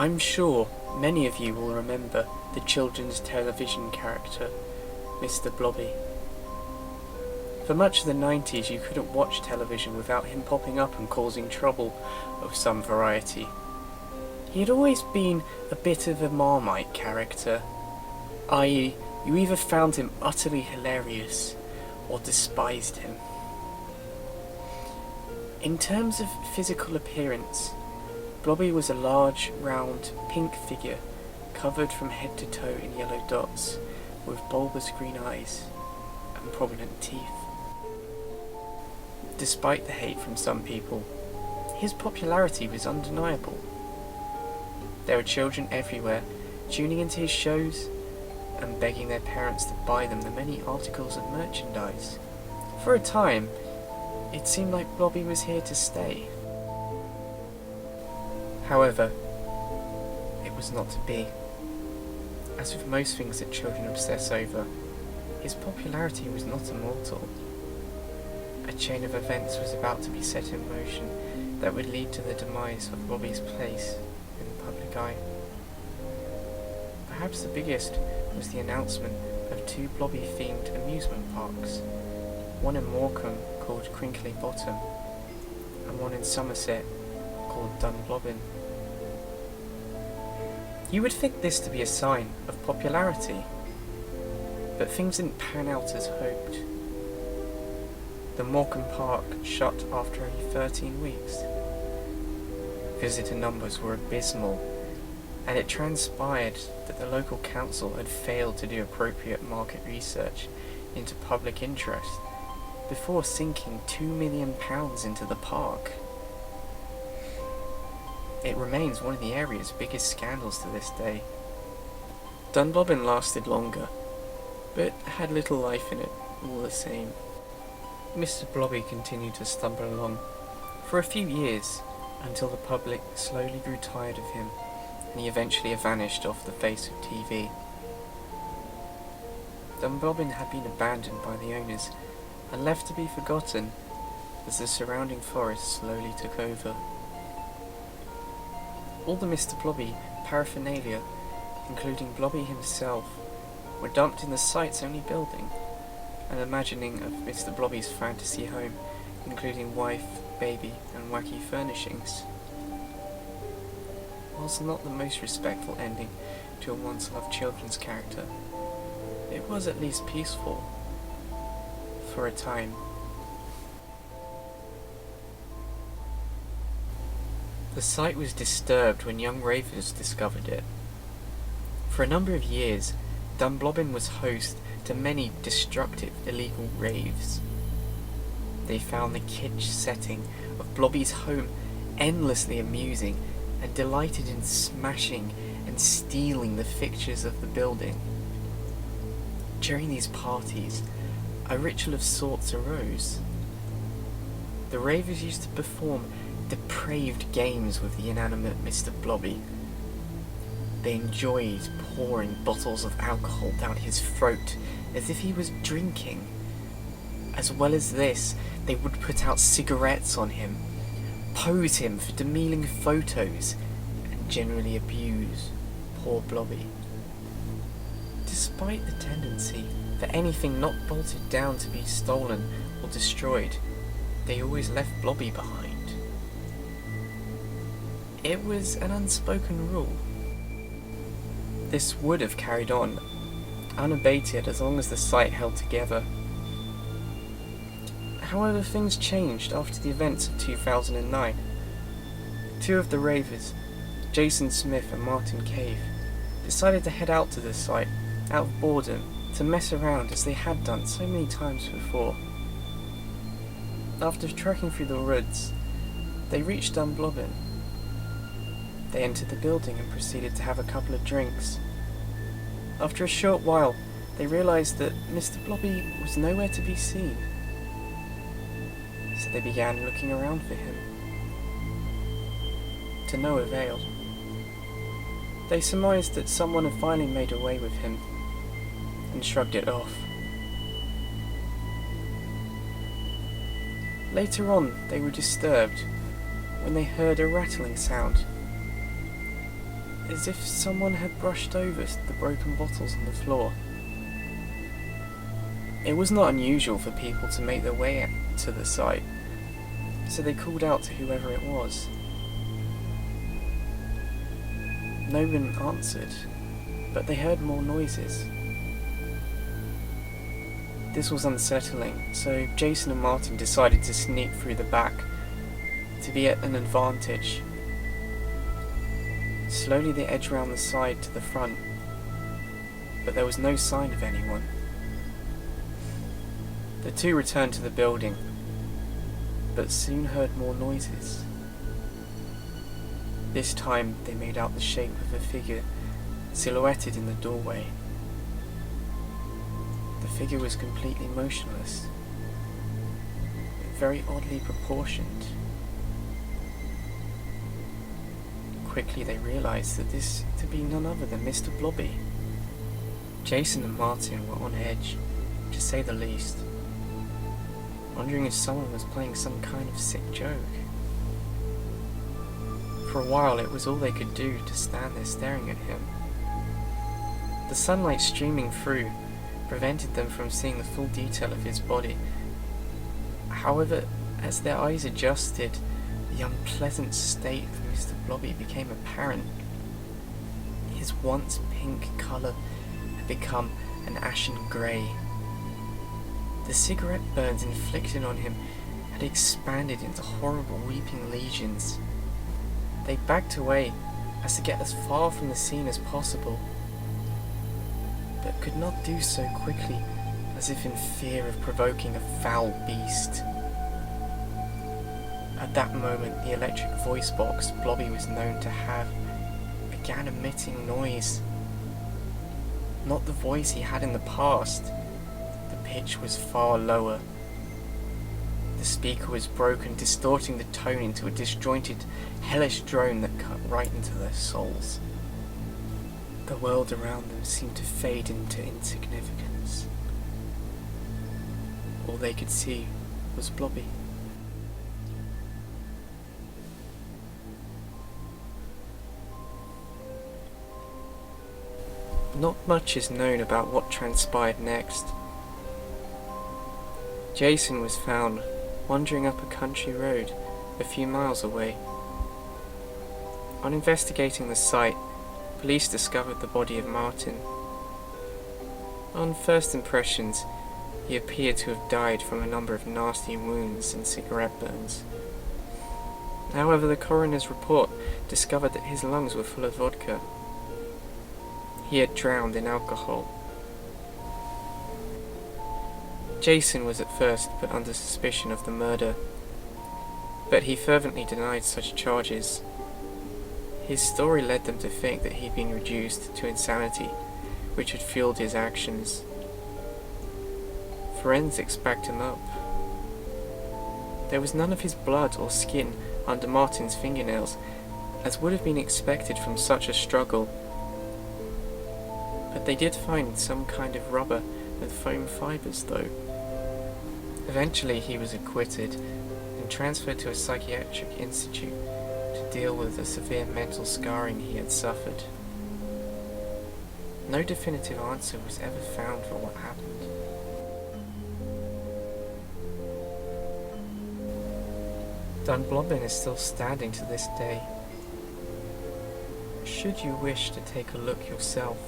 I'm sure many of you will remember the children's television character, Mr. Blobby. For much of the 90s you couldn't watch television without him popping up and causing trouble of some variety. He had always been a bit of a Marmite character, i.e. you either found him utterly hilarious or despised him. In terms of physical appearance, Blobby was a large, round, pink figure covered from head to toe in yellow dots with bulbous green eyes and prominent teeth. Despite the hate from some people, his popularity was undeniable. There were children everywhere tuning into his shows and begging their parents to buy them the many articles of merchandise. For a time, it seemed like Blobby was here to stay. However, it was not to be. As with most things that children obsess over, his popularity was not immortal. A chain of events was about to be set in motion that would lead to the demise of Blobby's place in the public eye. Perhaps the biggest was the announcement of 2 Blobby-themed amusement parks, one in Morecambe called Crinkly Bottom, and one in Somerset called Dunblobbin. You would think this to be a sign of popularity, but things didn't pan out as hoped. The Morecambe Park shut after only 13 weeks. Visitor numbers were abysmal, and it transpired that the local council had failed to do appropriate market research into public interest before sinking £2 million into the park. It remains one of the area's biggest scandals to this day. Dunblobbin lasted longer, but had little life in it all the same. Mr. Blobby continued to stumble along for a few years until the public slowly grew tired of him and he eventually vanished off the face of TV. Dunblobbin had been abandoned by the owners and left to be forgotten as the surrounding forest slowly took over. All the Mr. Blobby paraphernalia, including Blobby himself, were dumped in the site's only building, an imagining of Mr. Blobby's fantasy home, including wife, baby and wacky furnishings. Whilst not the most respectful ending to a once-loved children's character, it was at least peaceful. For a time. The site was disturbed when young ravers discovered it. For a number of years, Dunblobbin was host to many destructive illegal raves. They found the kitsch setting of Blobby's home endlessly amusing and delighted in smashing and stealing the fixtures of the building. During these parties, a ritual of sorts arose. The ravers used to perform depraved games with the inanimate Mr. Blobby. They enjoyed pouring bottles of alcohol down his throat as if he was drinking. As well as this, they would put out cigarettes on him, pose him for demeaning photos, and generally abuse poor Blobby. Despite the tendency for anything not bolted down to be stolen or destroyed, they always left Blobby behind. It was an unspoken rule. This would have carried on, unabated as long as the site held together. However, things changed after the events of 2009. 2 of the ravers, Jason Smith and Martin Cave, decided to head out to the site, out of boredom, to mess around as they had done so many times before. After trekking through the woods, they reached Dunblobbin. They entered the building and proceeded to have a couple of drinks. After a short while, they realised that Mr. Blobby was nowhere to be seen. So they began looking around for him. To no avail. They surmised that someone had finally made away with him, and shrugged it off. Later on, they were disturbed when they heard a rattling sound. as if someone had brushed over the broken bottles on the floor. It was not unusual for people to make their way to the site, so they called out to whoever it was. No one answered, but they heard more noises. This was unsettling, so Jason and Martin decided to sneak through the back to be at an advantage. Slowly they edged round the side to the front, but there was no sign of anyone. The two returned to the building, but soon heard more noises. This time they made out the shape of a figure silhouetted in the doorway. The figure was completely motionless, but very oddly proportioned. Quickly they realised that this to be none other than Mr. Blobby. Jason and Martin were on edge, to say the least, wondering if someone was playing some kind of sick joke. For a while it was all they could do to stand there staring at him. The sunlight streaming through prevented them from seeing the full detail of his body. However, as their eyes adjusted, the unpleasant state of Mr. Blobby became apparent. His once pink colour had become an ashen grey. The cigarette burns inflicted on him had expanded into horrible weeping lesions. They backed away as to get as far from the scene as possible, but could not do so quickly, as if in fear of provoking a foul beast. At that moment, the electric voice box Blobby was known to have began emitting noise. Not the voice he had in the past. The pitch was far lower. The speaker was broken, distorting the tone into a disjointed, hellish drone that cut right into their souls. The world around them seemed to fade into insignificance. All they could see was Blobby. Not much is known about what transpired next. Jason was found wandering up a country road a few miles away. On investigating the site, police discovered the body of Martin. On first impressions, he appeared to have died from a number of nasty wounds and cigarette burns. However, the coroner's report discovered that his lungs were full of vodka. He had drowned in alcohol. Jason was at first put under suspicion of the murder, but he fervently denied such charges. His story led them to think that he'd been reduced to insanity, which had fueled his actions. Forensics backed him up. There was none of his blood or skin under Martin's fingernails, as would have been expected from such a struggle. But they did find some kind of rubber with foam fibres, though. Eventually he was acquitted and transferred to a psychiatric institute to deal with the severe mental scarring he had suffered. No definitive answer was ever found for what happened. Dunblobin is still standing to this day. Should you wish to take a look yourself,